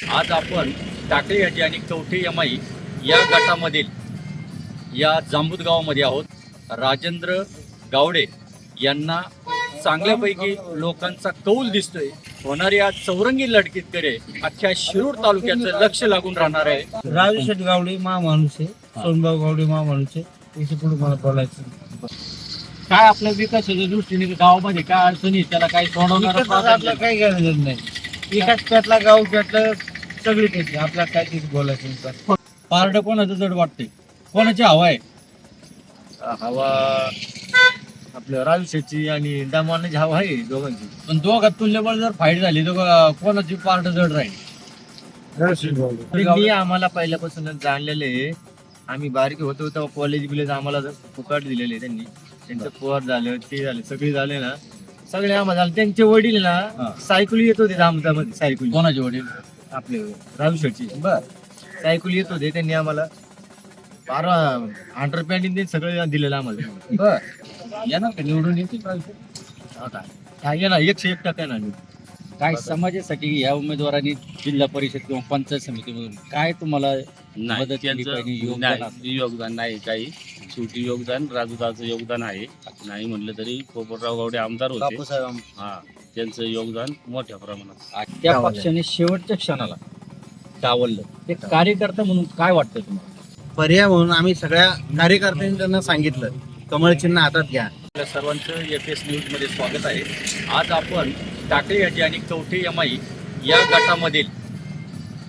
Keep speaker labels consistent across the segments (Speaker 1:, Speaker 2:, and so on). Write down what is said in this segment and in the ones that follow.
Speaker 1: आज आपण टाकळी यादी आणि कवठे यमाई या गटामधील या जांबूत गावामध्ये आहोत. राजेंद्र गावडे यांना चांगल्यापैकी लोकांचा कौल दिसतोय. होणाऱ्या चौरंगी लढतीकडे अख्ख्या शिरूर तालुक्याचं लक्ष लागून राहणार आहे.
Speaker 2: राजू गावडे माणूस आहे, सोनभाऊ गावडे माणूस आहे. याच्या पुढे मला बोलायचं
Speaker 1: काय आपल्या विकासाच्या दृष्टीने गावामध्ये काय अडचणी त्याला काही
Speaker 2: आपलं काही गरज नाही. एकाच पेटला गाव पेटलं सगळी पेटली, आपल्याला काय तिथे बोलायचं.
Speaker 1: पारड कोणाचं जड वाटते, कोणाची हवा आहे?
Speaker 2: हवा आपल्या राजू शेट्टी आणि दामानाची हवा आहे दोघांची.
Speaker 1: पण दोघात तुल्यबळ जर फाईट झाली तर कोणाची पारड जड राहील?
Speaker 2: त्यांनी आम्हाला पहिल्यापासूनच जाणलेले. आम्ही बारके होतो तेव्हा कॉलेज बिलेज आम्हाला फुकट दिलेले त्यांनी. त्यांचं पोर झालं, ते झाले, सगळे झाले ना, सगळे आम्हाला झाले. त्यांचे वडील ना सायकल येत होते दामदामध्ये. सायकल
Speaker 1: कोणाचे वडील?
Speaker 2: आपले राजू शेट्टी सायकल येत होते. त्यांनी आम्हाला 12 अंडर पॅन्ट सगळं दिलेलं आम्हाला.
Speaker 1: बर येणार का निवडून येतील?
Speaker 2: आता काय ना 101% ना.
Speaker 1: काय समाजासाठी या उमेदवारांनी जिल्हा परिषद किंवा पंचायत समितीमधून काय तुम्हाला मदत केली पाहिजे? योगदान असतं?
Speaker 3: योगदान नाही काही. शेवटी योगदान राजूदाचं योगदान आहे. नाही म्हणलं तरी पोपटराव गावडे आमदार होते.
Speaker 2: बापूसाहेब
Speaker 3: हा, त्यांचं योगदान मोठ्या प्रमाणात.
Speaker 1: त्या पक्षाने शेवटच्या क्षणाला डावललं. ते कार्यकर्ता म्हणून काय वाटतं तुम्हाला?
Speaker 2: पर्याय म्हणून आम्ही सगळ्या कार्यकर्त्यांनी त्यांना सांगितलं, कमळ चिन्ह हातात घ्या.
Speaker 1: आपल्या सर्वांचं एफएस न्यूज मध्ये स्वागत आहे. आज आपण टाकळी यादी आणि कवठे यमाई या गटामधील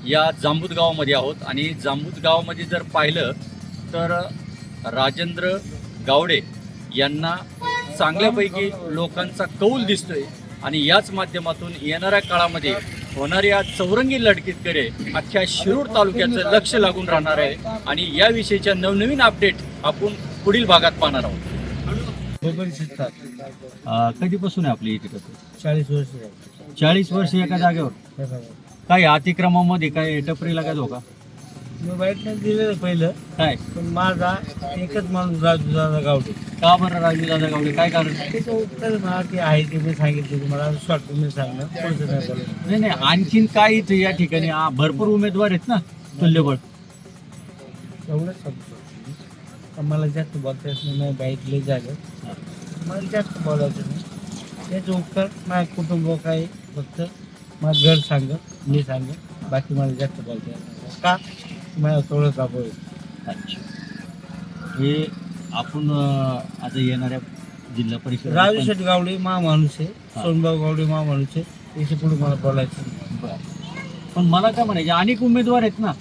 Speaker 1: या जांबूत गावामध्ये आहोत. आणि जांबूत गावामध्ये जर पाहिलं तर राजेंद्र गावडे यांना चांगल्यापैकी लोकांचा कौल दिसतोय. आणि याच माध्यमातून येणाऱ्या काळामध्ये होणाऱ्या चौरंगी लढतीकडे अख्ख्या शिरूर तालुक्याचं लक्ष लागून राहणार आहे. आणि याविषयीच्या नवनवीन अपडेट आपण पुढील भागात पाहणार आहोत. कधीपासून आहे आपली इथे?
Speaker 2: 40 वर्ष
Speaker 1: 40 वर्ष एका जागेवर. काही अतिक्रमामध्ये काय टपरीला काय धोका?
Speaker 2: मी वाईट नाही दिलेलं पहिलं,
Speaker 1: काय
Speaker 2: पण माझा एकच माणूस राजू दादा गावडे.
Speaker 1: का बरं राजू दादा गावडे? काय कारण?
Speaker 2: त्याचं उत्तर मला ते आहे ते मी सांगितलं तुम्हाला. शॉर्ट मी सांगणार, पुढचं नाही बोलत.
Speaker 1: नाही नाही, आणखीन काय इथे या ठिकाणी भरपूर उमेदवार आहेत ना तुल्यबळ.
Speaker 2: एवढंच सांगतो. पण मला जास्त बोलता येत नाही. नाही बाईक लई झालं, मला जास्त बोलायचं नाही. त्याचं उत्तर माझ्या कुटुंब काय फक्त माझं घर सांग, मी सांग, बाकी मला जास्त बोलता येत नाही. का मला थोडं दाबव.
Speaker 1: हे आपण आता येणाऱ्या जिल्हा परिषद
Speaker 2: राजू शेट्टी गावडे माणूस आहे, सोनभाऊ गावडे माणूस आहे. याच्या पुढे मला बोलायचं.
Speaker 1: पण मला काय म्हणायचे, अनेक उमेदवार आहेत ना,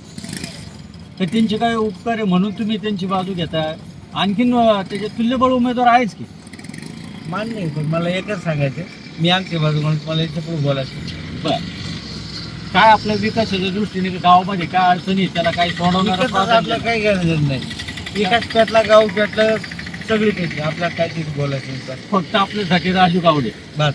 Speaker 1: तर त्यांचे काय उपकार आहे म्हणून तुम्ही त्यांची बाजू घेता? आणखीन त्याचे तुल्यबळ उमेदवार आहेच की.
Speaker 2: मान्य आहे, पण मला एकच सांगायचं, मी आमची बाजू म्हणून मला याच्या पुढे बोलायचं.
Speaker 1: बर काय आपल्या विकासाच्या दृष्टीने गावामध्ये काय अडचणी त्याला काही सोडवणार?
Speaker 2: आपल्याला काही गरज नाही. एकाच पेटला गाव पेटलं सगळी पेटली, आपल्याला काय तिथे बोलायचं.
Speaker 1: फक्त आपल्यासाठी राजू गावडे
Speaker 2: बस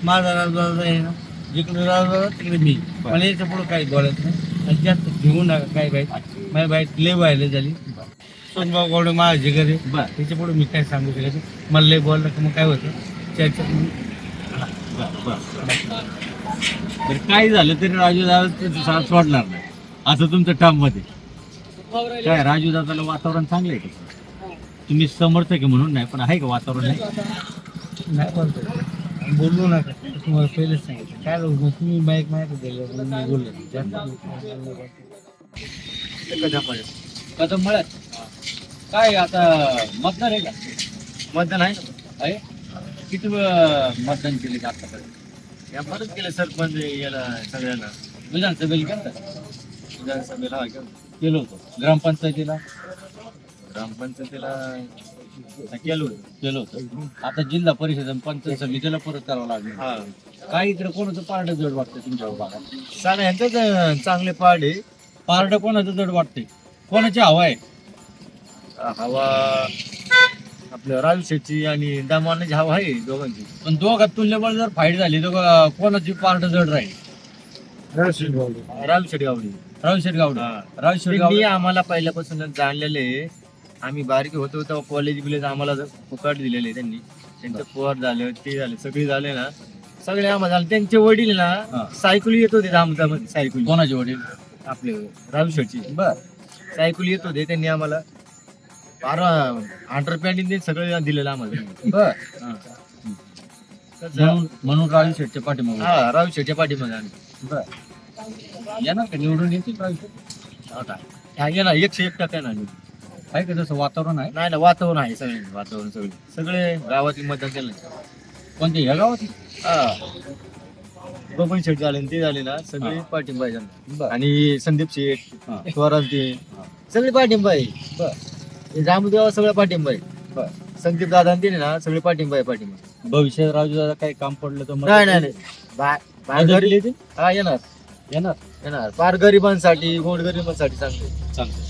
Speaker 2: माझा राजदादा आहे ना, जिकडे राजदादा तिकडे मी. मला याच्या पुढे काही बोलायचं नाही. आणि जास्त घेऊ नका काय बाईक. माझी बाईक लय व्हायला झाली. सोनभाऊ गावडे माझ्या घरी.
Speaker 1: बर
Speaker 2: त्याच्या पुढे मी काय सांगू शकायचं? मला लय बोललं की मग काय होतं त्याच्यात.
Speaker 1: तर काय झालं तरी राजू दादा साथ सोडणार नाही असं तुमचं ठाम मध्ये. काय राजू दादाला वातावरण चांगलं आहे का? तुम्ही समर्थक आहे म्हणून नाही, पण आहे का वातावरण?
Speaker 2: नाही बोलतो, बोलू नका. तुम्हाला पहिलेच सांगितलं काय लोक तुम्ही बाईक माहिती दिलं मी बोललो
Speaker 1: कदम मळ्यात काय आता मतदान आहे का?
Speaker 2: मतदान आहे.
Speaker 1: किती मतदान केले का आतापर्यंत?
Speaker 2: या परत केलं सरपंच याला सगळ्यांना.
Speaker 1: विधानसभेला केलं का?
Speaker 2: विधानसभेला
Speaker 1: केलं होतं. ग्रामपंचायतीला
Speaker 2: ग्रामपंचायतीला
Speaker 1: केलं होतं. आता जिल्हा परिषद आणि पंचायत समितीला परत करावं लागेल.
Speaker 2: हा,
Speaker 1: काय इकडे कोणाचं पारडं जड वाटतं तुमच्या भागात?
Speaker 2: सांगा यांचं चांगले पाड आहे.
Speaker 1: पारडं कोणाचं जड वाटतंय, कोणाची हवा आहे?
Speaker 2: हवा आपल्या राजू शेट्टी आणि दामानाची हवा आहे दोघांची.
Speaker 1: पण दोघात तुल्यबळ जर फाईट झाली तर कोणाची पारडं जड राहील?
Speaker 2: राजू शेट्टी गावडे.
Speaker 1: राजू शेटगावडे. राजू
Speaker 2: त्यांनी
Speaker 1: शेटगावडे
Speaker 2: आम्हाला पहिल्यापासूनच जाणलेले. आम्ही बारके होतो तेव्हा कॉलेज बिलेज आम्हाला फुकट दिलेले त्यांनी. त्यांचं पोर झालं, ते झाले, सगळे झाले ना,
Speaker 4: सगळे आम्हाला झाले. त्यांचे वडील
Speaker 1: हा.
Speaker 4: ना सायकल येत होते दामदामध्ये सायकल
Speaker 1: कोणाचे वडील?
Speaker 4: आपले राजू शेटची
Speaker 1: बर
Speaker 4: सायकल येत होते त्यांनी आम्हाला 12 सगळं दिलेलं आम्हाला.
Speaker 1: बर
Speaker 4: हा.
Speaker 1: म्हणून राजू शेटच्या पाठीमागे.
Speaker 4: हा राजू शेटच्या पाठीमध्ये आम्ही.
Speaker 1: बर येणार का निवडून येतील राजू शेट?
Speaker 4: आता हा येणार 101% ना.
Speaker 1: आहे का तसं वातावरण आहे?
Speaker 4: नाही ना वातावरण आहे सगळे वातावरण सगळे गावातील मतदान केलं.
Speaker 1: कोणते ह्या गावात?
Speaker 4: बबन शेट झाले ते झाले ना सगळे
Speaker 1: हा.
Speaker 4: पाठिंबा आहे त्यांना.
Speaker 1: बर
Speaker 4: आणि संदीप शेठ
Speaker 1: हा.
Speaker 4: स्वराज ते
Speaker 1: हा.
Speaker 4: सगळे पाठिंबा आहे.
Speaker 1: बर
Speaker 4: जामदेवा सगळं पाठिंबा आहे.
Speaker 1: बर
Speaker 4: संदीप दादा ते ना सगळे पाठिंबा आहे पाठिंबा.
Speaker 1: भविष्यात राजू दादा काही काम पडलं तर
Speaker 4: नाही नाही नाही बाहेर
Speaker 1: मदत
Speaker 4: घरी
Speaker 1: केली ती?
Speaker 4: हा येणार
Speaker 1: येणार
Speaker 4: येणार फार गरिबांसाठी गोरगरिबांसाठी चांगले
Speaker 1: चांगलं.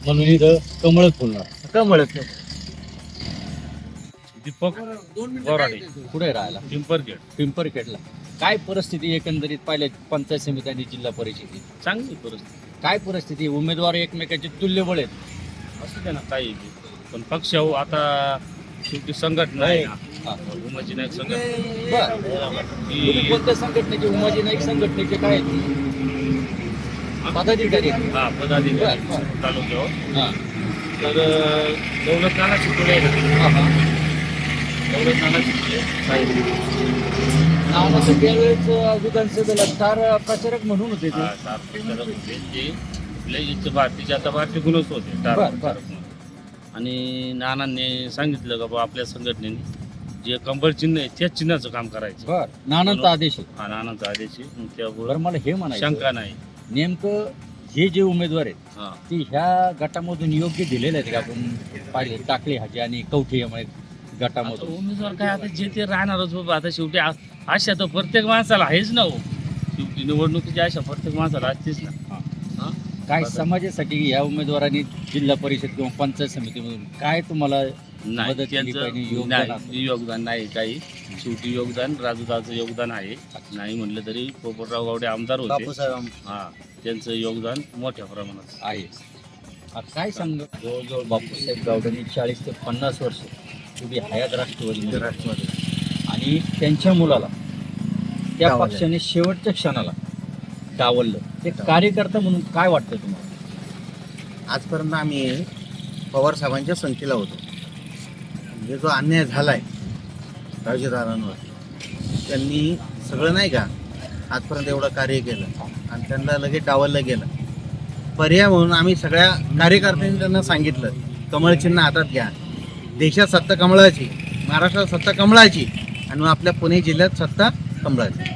Speaker 1: म्हणून इथं कमळच फुलणार.
Speaker 4: कमळच.
Speaker 3: दीपक बोराडे
Speaker 1: पुढे राहायला
Speaker 3: पिंपरखेड.
Speaker 1: पिंपरखेडला काय परिस्थिती एकंदरीत पाहिल्या पंचायत समिती आणि जिल्हा परिषदेची?
Speaker 3: चांगली परिस्थिती
Speaker 1: काय परिस्थिती? उमेदवार एकमेकांचे तुल्यबळ आहेत.
Speaker 3: असू दे ना काही बी. पण पक्ष हो आता शेवटी संघटना आहे ना.
Speaker 1: हा.
Speaker 3: उमाजी नाईक संघटना
Speaker 1: बर तुम्ही
Speaker 3: ही
Speaker 1: कोणत्या संघटनेचे? उमाजी नाईक संघटनेचे काय आहेत? पदाधिकारी आहेत.
Speaker 3: हा पदाधिकारी
Speaker 1: बर, बर.
Speaker 3: तालुक्यावर.
Speaker 1: हा.
Speaker 3: तर दौलत नाना शिकवले आहे.
Speaker 1: हा, हा.
Speaker 3: दौलत नाना शिकवले
Speaker 1: नानाचं त्यावेळेस विधानसभेला स्टार प्रचारक म्हणून होते ते.
Speaker 3: होते जे आपल्या इथचे भारतीय जनता पार्टी गुणच होते स्टार
Speaker 1: बर,
Speaker 3: प्रचारक म्हणून. आणि नानांनी सांगितलं का बा आपल्या संघटनेने जे कंबळ चिन्ह आहे त्याच चिन्हाचं काम करायचं.
Speaker 1: बर नानांचा आदेश आहे.
Speaker 3: हा नानांचा आदेश आहे. मग त्यावर
Speaker 1: बरं मला हे म्हणायचं
Speaker 3: शंका नाही.
Speaker 1: नेमकं हे जे उमेदवार आहेत
Speaker 3: हा
Speaker 1: ते ह्या गटामधून योग्य दिलेले आहेत का? आपण पाहिले टाकले हाजी आणि कवठे यामुळे
Speaker 3: आता
Speaker 1: गटामधून
Speaker 3: उमेदवार काय आता जे ते राहणारच बाबा. आता शेवटी आशा तर प्रत्येक माणसाला आहेच ना हो. शेवटी निवडणुकीची आशा प्रत्येक माणसाला असतेच ना.
Speaker 1: हा.
Speaker 3: हा?
Speaker 1: काय
Speaker 3: बरं.
Speaker 1: समाजासाठी या उमेदवारांनी जिल्हा परिषद किंवा पंचायत समितीमधून काय तुम्हाला
Speaker 3: नाही
Speaker 1: मदत केली पाहिजे,
Speaker 3: त्यांचं
Speaker 1: योगदान
Speaker 3: नाही योगदान नाही काही. शेवटी योगदान राजूदाचं योगदान आहे. नाही म्हटलं तरी पोपटराव गावडे आमदार होते.
Speaker 4: बापूसाहेब
Speaker 3: हा त्यांचं योगदान मोठ्या प्रमाणात
Speaker 1: आहे? आता काय सांग जवळजवळ बापूसाहेब गावडेंनी 40 ते 50 वर्ष उभी हयात राष्ट्रवादी आणि त्यांच्या मुलाला त्या
Speaker 4: डावललं.
Speaker 1: पक्षाने शेवटच्या क्षणाला डावललं. ते कार्यकर्ता म्हणून काय वाटतं तुम्हाला?
Speaker 5: आजपर्यंत आम्ही पवार साहेबांच्या संख्येला होतो. म्हणजे जो अन्याय झालाय राजदारांवर त्यांनी सगळं नाही का आजपर्यंत एवढं कार्य केलं आणि त्यांना लगेच डावललं गेलं. पर्याय म्हणून आम्ही सगळ्या कार्यकर्त्यांनी त्यांना सांगितलं कमळ चिन्ह हातात घ्या. देशात सत्ता कमळाची, महाराष्ट्रात सत्ता कमळाची आणि मग आपल्या पुणे जिल्ह्यात सत्ता कमळाची.